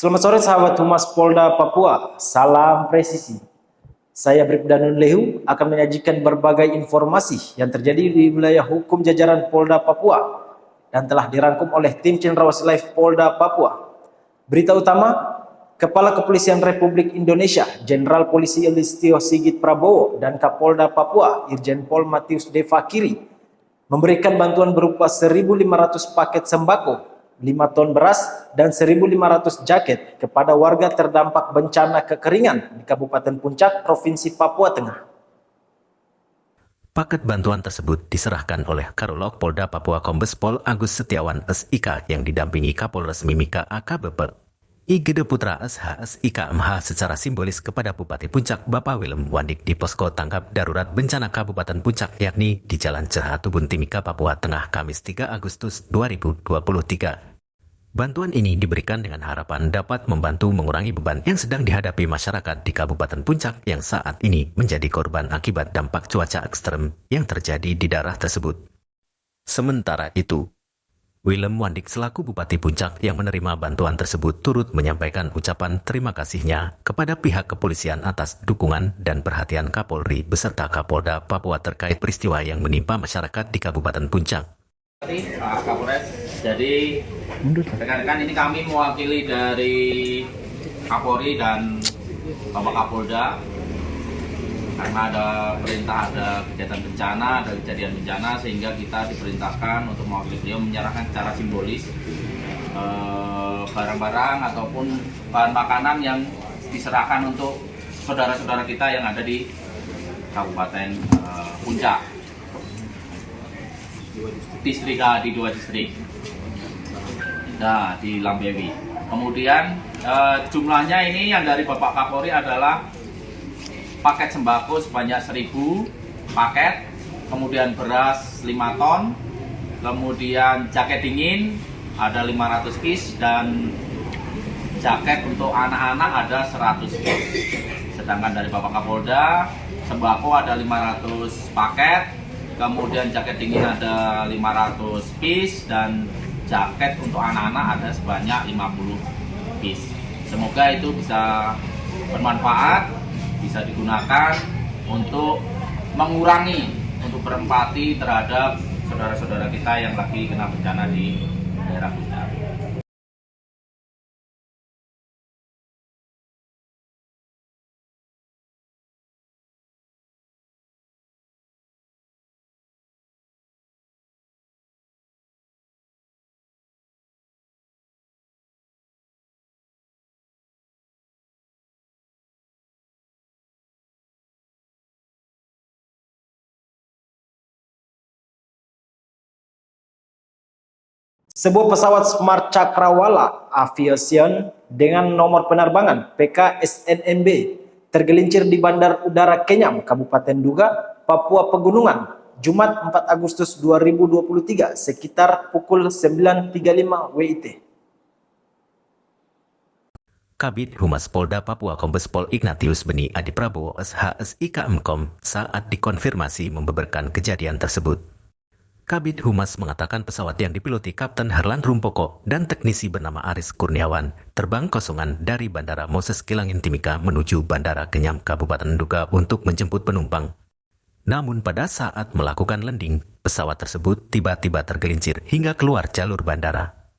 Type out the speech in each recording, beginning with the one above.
Selamat sore sahabat Humas Polda Papua, salam presisi. Saya Bribda Nun Lehu akan menyajikan berbagai informasi yang terjadi di wilayah hukum jajaran Polda Papua dan telah dirangkum oleh tim Cenderawasih Live Polda Papua. Berita utama, Kepala Kepolisian Republik Indonesia, Jenderal Polisi Listio Sigit Prabowo dan Kapolda Papua, Irjen Pol Matius D. Fakiri, memberikan bantuan berupa 1.500 paket sembako, 5 ton beras, dan 1.500 jaket kepada warga terdampak bencana kekeringan di Kabupaten Puncak, Provinsi Papua Tengah. Paket bantuan tersebut diserahkan oleh Karolog Polda Papua Kombes Pol Agus Setiawan SIK yang didampingi Kapolres Mimika AKBP. Igede Putra SH SIK MH secara simbolis kepada Bupati Puncak Bapak Willem Wandik di posko tanggap darurat bencana Kabupaten Puncak yakni di Jalan Ceha Tubun Timika Papua Tengah Kamis 3 Agustus 2023. Bantuan ini diberikan dengan harapan dapat membantu mengurangi beban yang sedang dihadapi masyarakat di Kabupaten Puncak yang saat ini menjadi korban akibat dampak cuaca ekstrem yang terjadi di daerah tersebut. Sementara itu, Willem Wandik selaku Bupati Puncak yang menerima bantuan tersebut turut menyampaikan ucapan terima kasihnya kepada pihak kepolisian atas dukungan dan perhatian Kapolri beserta Kapolda Papua terkait peristiwa yang menimpa masyarakat di Kabupaten Puncak. Pak Kapolres, jadi rekan-rekan ini kami mewakili dari Kapolri dan Bapak Kapolda karena ada perintah, ada kegiatan bencana, ada kejadian bencana sehingga kita diperintahkan untuk mewakili beliau menyerahkan secara simbolis barang-barang ataupun bahan makanan yang diserahkan untuk saudara-saudara kita yang ada di Kabupaten Puncak, di dua distrik, nah di Lambewi. Kemudian jumlahnya ini yang dari Bapak Kapolri adalah paket sembako sebanyak 1.000 paket, kemudian beras 5 ton, kemudian jaket dingin ada 500 piece, dan jaket untuk anak-anak ada 100 piece. Sedangkan dari Bapak Kapolda, sembako ada 500 paket, kemudian jaket dingin ada 500 piece, dan jaket untuk anak-anak ada sebanyak 50 piece. Semoga itu bisa bermanfaat, bisa digunakan untuk mengurangi, untuk berempati terhadap saudara-saudara kita yang lagi kena bencana di daerah Puncak. Sebuah pesawat Smart Cakrawala Aviation dengan nomor penerbangan PKSNMB tergelincir di Bandar Udara Kenyam, Kabupaten Duga, Papua Pegunungan, Jumat 4 Agustus 2023 sekitar pukul 9.35 WIT. Kabid Humas Polda Papua Kombes Pol Ignatius Beni Adi Prabowo SH SIK MKOM saat dikonfirmasi membeberkan kejadian tersebut. Kabid Humas mengatakan pesawat yang dipiloti Kapten Herlan Rumpoko dan teknisi bernama Aris Kurniawan terbang kosongan dari Bandara Moses Kilangin Timika menuju Bandara Kenyam Kabupaten Duga untuk menjemput penumpang. Namun pada saat melakukan landing, pesawat tersebut tiba-tiba tergelincir hingga keluar jalur bandara.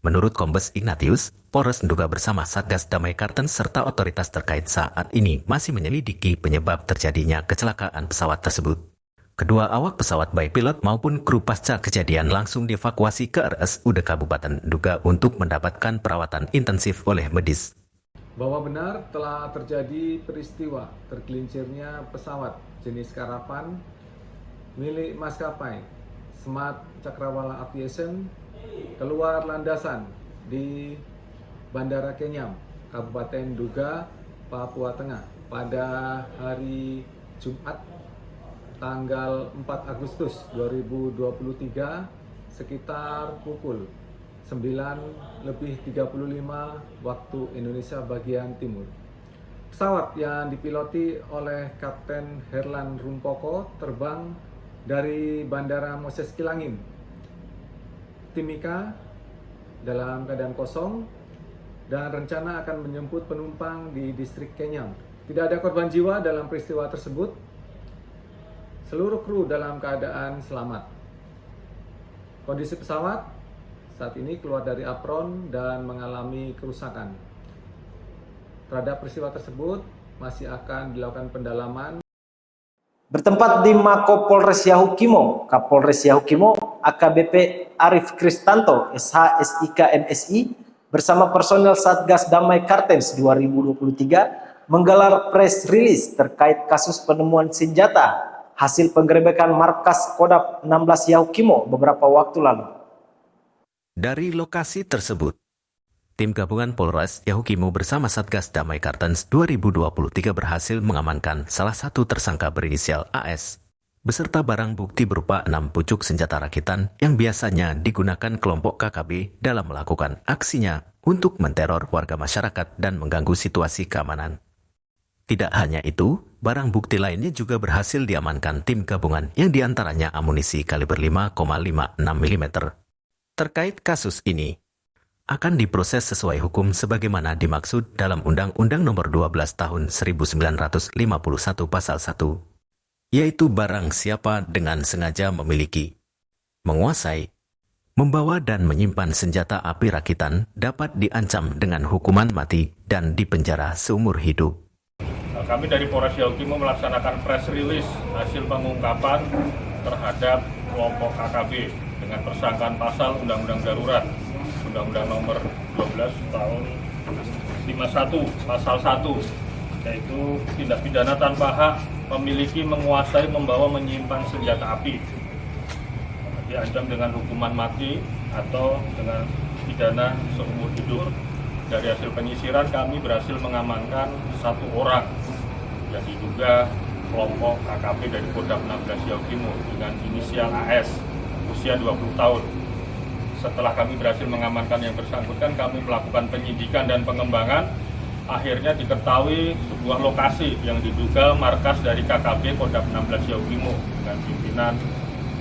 Menurut Kombes Ignatius, Polres Duga bersama Satgas Damai Karten serta otoritas terkait saat ini masih menyelidiki penyebab terjadinya kecelakaan pesawat tersebut. Kedua awak pesawat baik pilot maupun kru pasca kejadian langsung dievakuasi ke RSUD Kabupaten Duga untuk mendapatkan perawatan intensif oleh medis. Bahwa benar telah terjadi peristiwa tergelincirnya pesawat jenis Karavan milik maskapai Smart Cakrawala Aviation keluar landasan di Bandara Kenyam, Kabupaten Duga, Papua Tengah pada hari Jumat tanggal 4 Agustus 2023 sekitar pukul 9:35 waktu Indonesia bagian timur. Pesawat yang dipiloti oleh Kapten Herlan Rumpoko terbang dari Bandara Moses Kilangin, Timika dalam keadaan kosong dan rencana akan menjemput penumpang di distrik Kenyam. Tidak ada korban jiwa dalam peristiwa tersebut. Seluruh kru dalam keadaan selamat. Kondisi pesawat saat ini keluar dari apron dan mengalami kerusakan. Terhadap peristiwa tersebut masih akan dilakukan pendalaman. Bertempat di Mako Polres Yahukimo, Kapolres Yahukimo AKBP Arif Kristanto SH SIK MSI bersama personel Satgas Damai Kartens 2023 menggelar press release terkait kasus penemuan senjata hasil penggerebekan markas Kodam 16 Yahukimo beberapa waktu lalu. Dari lokasi tersebut, tim gabungan Polres Yahukimo bersama Satgas Damai Kartens 2023 berhasil mengamankan salah satu tersangka berinisial AS beserta barang bukti berupa 6 pucuk senjata rakitan yang biasanya digunakan kelompok KKB dalam melakukan aksinya untuk menteror warga masyarakat dan mengganggu situasi keamanan. Tidak hanya itu, barang bukti lainnya juga berhasil diamankan tim gabungan yang diantaranya amunisi kaliber 5,56 mm. Terkait kasus ini, akan diproses sesuai hukum sebagaimana dimaksud dalam Undang-Undang Nomor 12 Tahun 1951 Pasal 1, yaitu barang siapa dengan sengaja memiliki, menguasai, membawa dan menyimpan senjata api rakitan dapat diancam dengan hukuman mati dan dipenjara seumur hidup. Kami dari Polres Yahukimo melaksanakan press release hasil pengungkapan terhadap kelompok KKB dengan persangkaan pasal Undang-Undang Darurat, Undang-Undang Nomor 12 Tahun 51 Pasal 1, yaitu tindak pidana tanpa hak memiliki, menguasai, membawa, menyimpan senjata api, diancam dengan hukuman mati atau dengan pidana seumur hidup. Dari hasil penyisiran kami berhasil mengamankan 1 orang yang diduga kelompok KKB dari Kodam 16 Yahukimo dengan inisial AS, usia 20 tahun. Setelah kami berhasil mengamankan yang bersangkutan, kami melakukan penyidikan dan pengembangan. Akhirnya diketahui sebuah lokasi yang diduga markas dari KKB Kodam 16 Yahukimo dengan pimpinan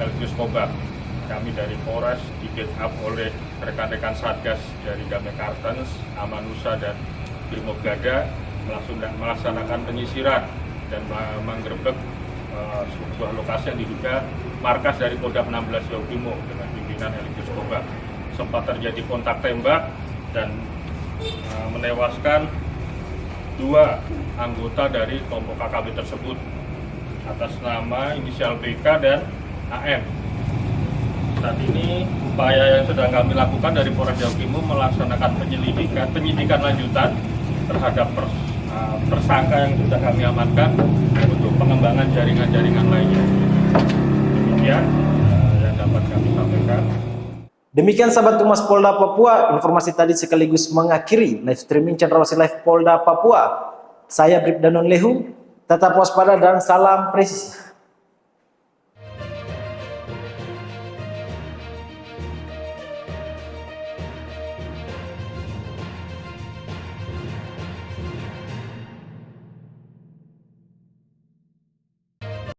Elvius Kobak. Kami dari Polres di backup oleh rekan-rekan Satgas dari Damai Kartens, Amanusa, dan Brimopolda melaksanakan penyisiran dan menggerebek sebuah lokasi yang diduga markas dari Kodam 16 Yahukimo dengan pimpinan Elvius Kobak. Sempat terjadi kontak tembak dan menewaskan 2 anggota dari kelompok KKB tersebut atas nama inisial BK dan AM. Saat ini upaya yang sedang kami lakukan dari Polres Yahukimo melaksanakan penyidikan lanjutan terhadap tersangka yang sudah kami amankan untuk pengembangan jaringan-jaringan lainnya. Demikian yang dapat kami sampaikan. Demikian sahabat Humas Polda Papua, informasi tadi sekaligus mengakhiri live streaming Cendrawasih Live Polda Papua. Saya Bribda Nunlehu, tetap waspada dan salam presisi.